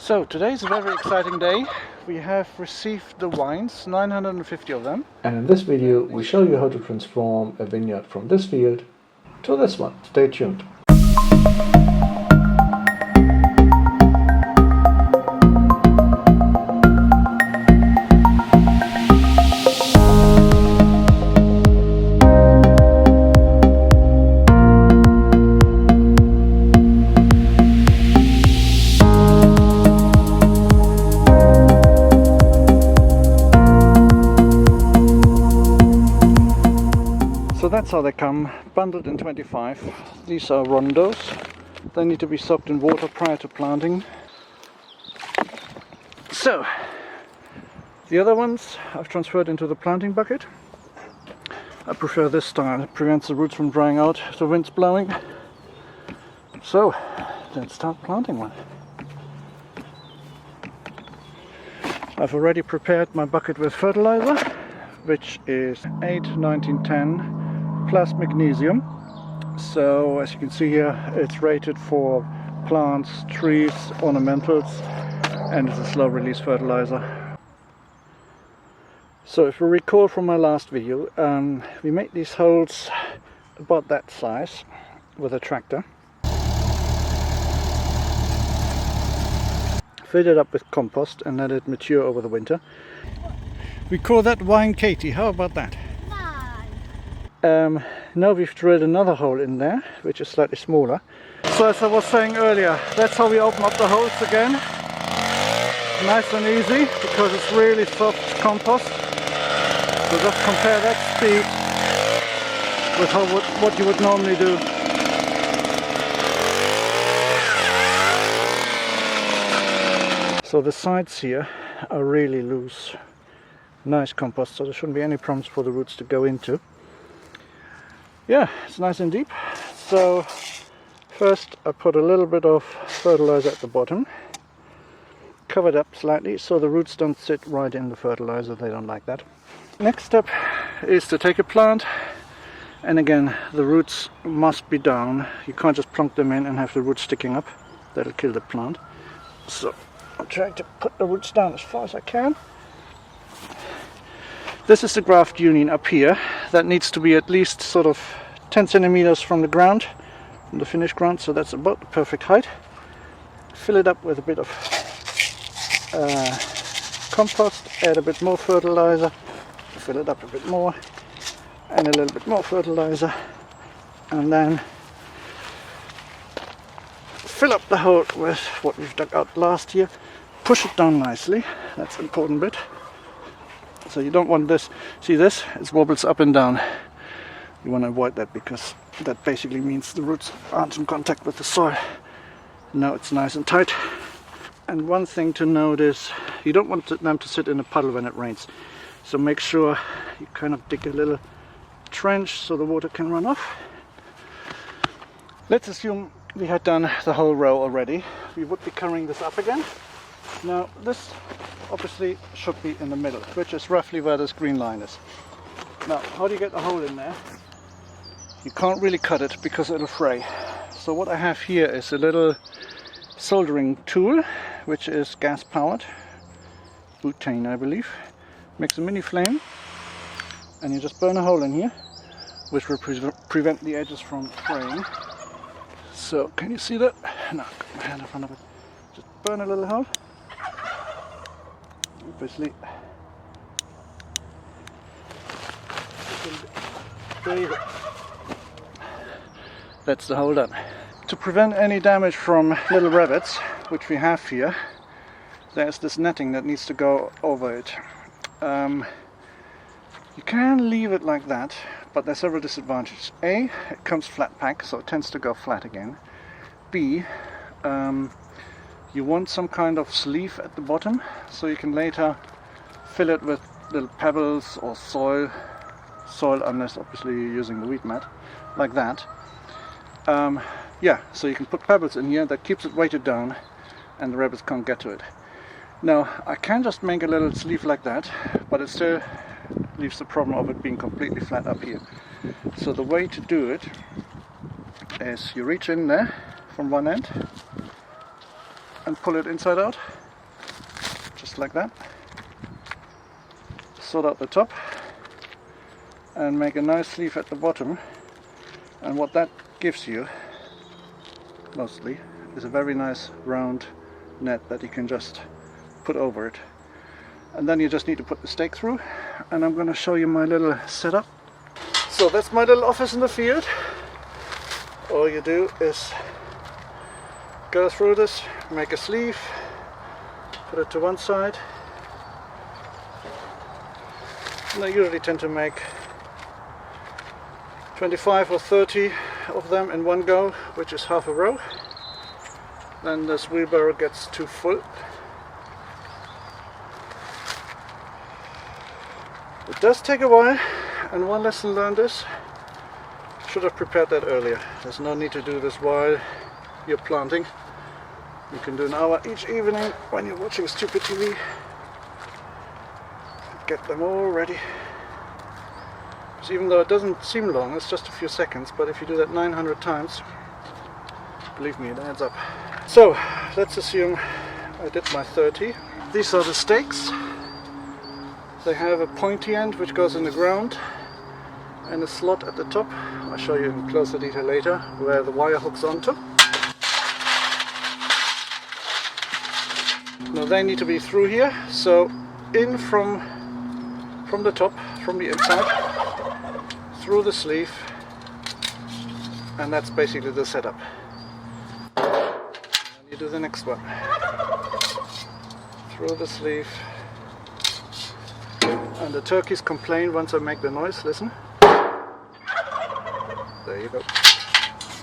So today is a very exciting day. We have received the wines, 950 of them. And in this video we show you how to transform a vineyard from this field to this one. Stay tuned. So that's how they come, bundled in 25. These are Rondos. They need to be soaked in water prior to planting. So, the other ones I've transferred into the planting bucket. I prefer this style, it prevents the roots from drying out if the wind's blowing. So, let's start planting one. I've already prepared my bucket with fertilizer, which is 8-19-10 plus magnesium. So as you can see here, it's rated for plants, trees, ornamentals, and it's a slow release fertilizer. So if you recall from my last video, we made these holes about that size with a tractor. Filled it up with compost and let it mature over the winter. We call that Wine Katie, how about that? Now we've drilled another hole in there, which is slightly smaller. So as I was saying earlier, that's how we open up the holes again. Nice and easy, because it's really soft compost. So just compare that speed with what you would normally do. So the sides here are really loose. Nice compost, so there shouldn't be any problems for the roots to go into. Yeah, it's nice and deep. So first I put a little bit of fertilizer at the bottom, cover it up slightly so the roots don't sit right in the fertilizer, they don't like that. Next step is to take a plant, and again the roots must be down. You can't just plunk them in and have the roots sticking up, that'll kill the plant. So I'm trying to put the roots down as far as I can. This is the graft union up here. That needs to be at least sort of 10 centimeters from the ground, from the finished ground, so that's about the perfect height. Fill it up with a bit of compost, add a bit more fertilizer, fill it up a bit more, and a little bit more fertilizer, and then fill up the hole with what we've dug out last year. Push it down nicely, that's the important bit. So you don't want this, see this? It wobbles up and down. You want to avoid that because that basically means the roots aren't in contact with the soil. Now it's nice and tight. And one thing to note is you don't want them to sit in a puddle when it rains. So make sure you kind of dig a little trench so the water can run off. Let's assume we had done the whole row already. We would be covering this up again. Now this obviously should be in the middle, which is roughly where this green line is. Now how do you get a hole in there? You can't really cut it because it'll fray. So what I have here is a little soldering tool, which is gas powered, butane I believe. Makes a mini flame, and you just burn a hole in here, which will prevent the edges from fraying. So can you see that? No, put my hand in front of it. Just burn a little hole. Obviously, there you go. That's the hole done. To prevent any damage from little rabbits, which we have here, there's this netting that needs to go over it. You can leave it like that, but there's several disadvantages. A, it comes flat pack, so it tends to go flat again. B, you want some kind of sleeve at the bottom, so you can later fill it with little pebbles or soil, unless obviously you're using the wheat mat, like that. Yeah, so you can put pebbles in here, that keeps it weighted down and the rabbits can't get to it. Now, I can just make a little sleeve like that, but it still leaves the problem of it being completely flat up here. So the way to do it is you reach in there from one end, and pull it inside out, just like that. Sort out the top and make a nice sleeve at the bottom, and what that gives you mostly is a very nice round net that you can just put over it. And then you just need to put the stake through, and I'm going to show you my little setup. So that's my little office in the field. All you do is go through this, make a sleeve, put it to one side, and I usually tend to make 25 or 30 of them in one go, which is half a row. Then this wheelbarrow gets too full. It does take a while, and one lesson learned is, should have prepared that earlier. There's no need to do this while you're planting. You can do an hour each evening when you're watching stupid TV. Get them all ready. Because even though it doesn't seem long, it's just a few seconds, but if you do that 900 times, believe me, it adds up. So let's assume I did my 30. These are the stakes. They have a pointy end which goes in the ground and a slot at the top. I'll show you in closer detail later where the wire hooks onto. Now they need to be through here, so in from the top, from the inside, through the sleeve, and that's basically the setup. And then you do the next one. Through the sleeve. And the turkeys complain once I make the noise. Listen. There you go.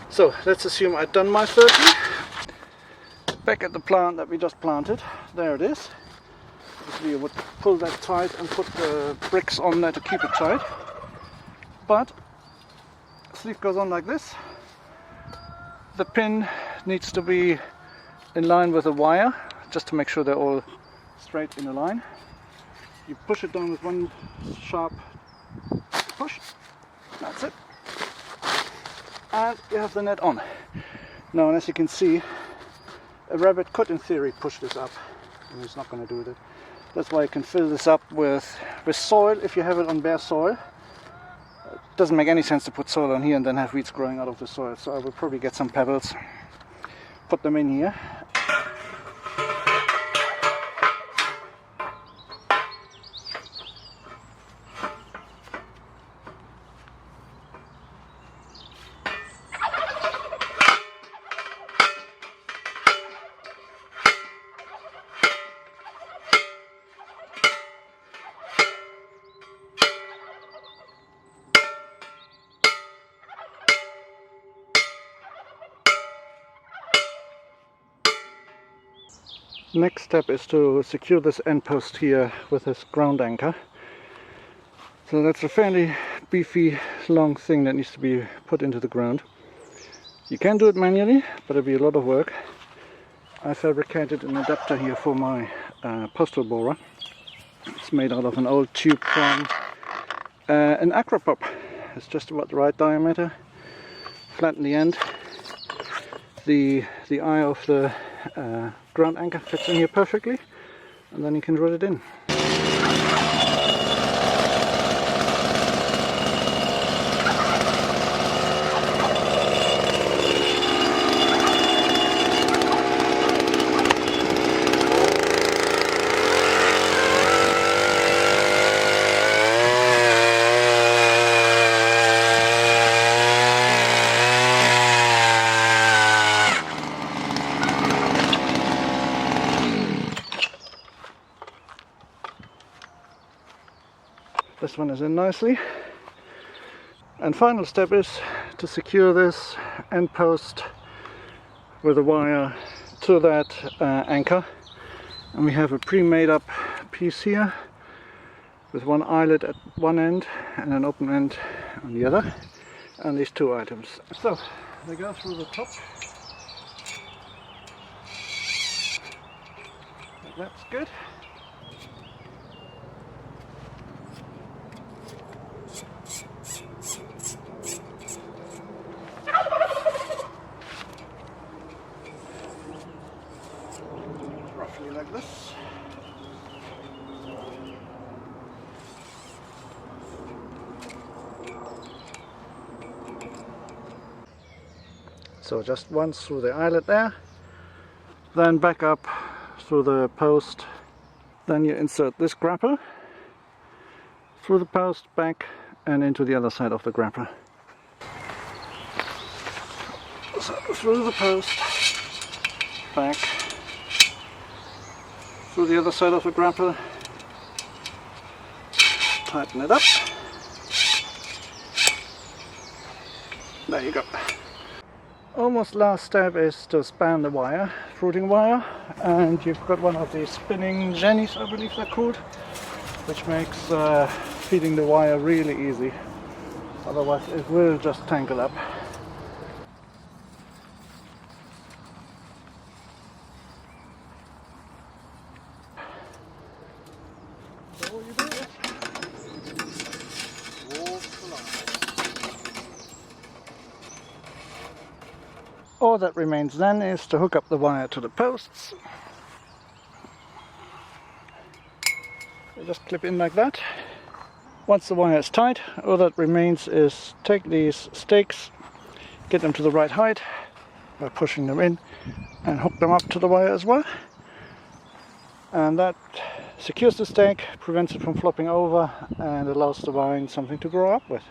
So let's assume I've done my 30. Back at the plant that we just planted. There it is. Obviously you would pull that tight and put the bricks on there to keep it tight. But the sleeve goes on like this. The pin needs to be in line with the wire, just to make sure they're all straight in a line. You push it down with one sharp push. That's it. And you have the net on. Now, and as you can see, a rabbit could in theory push this up, and it's not going to do it. That's why you can fill this up with soil if you have it on bare soil. It doesn't make any sense to put soil on here and then have weeds growing out of the soil, so I will probably get some pebbles, put them in here. Next step is to secure this end post here with this ground anchor. So that's a fairly beefy long thing that needs to be put into the ground. You can do it manually, but it'll be a lot of work. I fabricated an adapter here for my postal borer. It's made out of an old tube from an Acropop. It's just about the right diameter. Flatten the end. The eye of the ground anchor fits in here perfectly, and then you can drill it in. This one is in nicely. And final step is to secure this end post with a wire to that anchor. And we have a pre-made up piece here with one eyelet at one end and an open end on the other, and these two items. So they go through the top. That's good. like this. So just once through the eyelet there, then back up through the post. Then you insert this grapper through the post, back and into the other side of the grapper. So through the post, back, through the other side of the grapper, tighten it up. There you go. Almost last step is to span the wire, fruiting wire, and you've got one of these spinning jennies, I believe they're called, which makes feeding the wire really easy. Otherwise it will just tangle up. So all you do is walk along. All that remains then is to hook up the wire to the posts. You just clip in like that. Once the wire is tight, all that remains is take these stakes, get them to the right height by pushing them in, and hook them up to the wire as well. And that secures the stake, prevents it from flopping over, and allows the vine something to grow up with.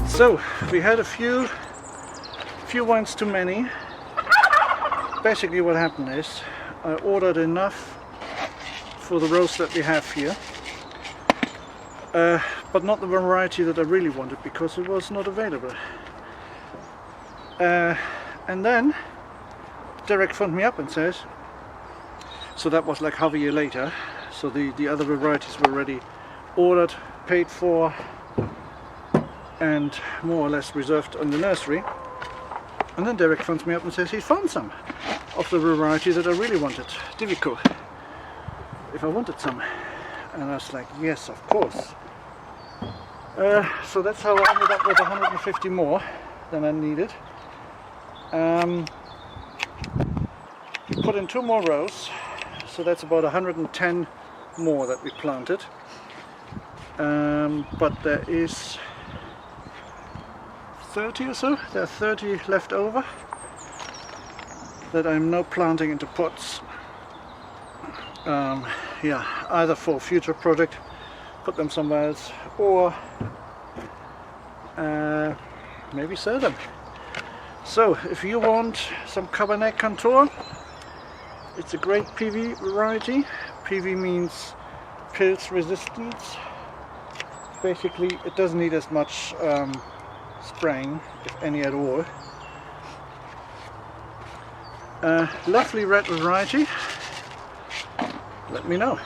So we had a few wines too many. Basically what happened is I ordered enough for the roast that we have here, but not the variety that I really wanted because it was not available. And then Derek phoned me up and says, so that was like half a year later, so the other varieties were already ordered, paid for, and more or less reserved on the nursery. And then Derek phones me up and says he found some of the variety that I really wanted, Divico, if I wanted some. And I was like, yes, of course. So that's how I ended up with 150 more than I needed. We put in 2 more rows, so that's about 110 more that we planted. But there is 30 or so, there are 30 left over that I'm now planting into pots. Yeah, either for a future project, put them somewhere else, or maybe sell them. So if you want some Cabernet Cantor, it's a great PV variety. PV means pills resistance. Basically it doesn't need as much spraying, if any at all. Lovely red variety. Let me know.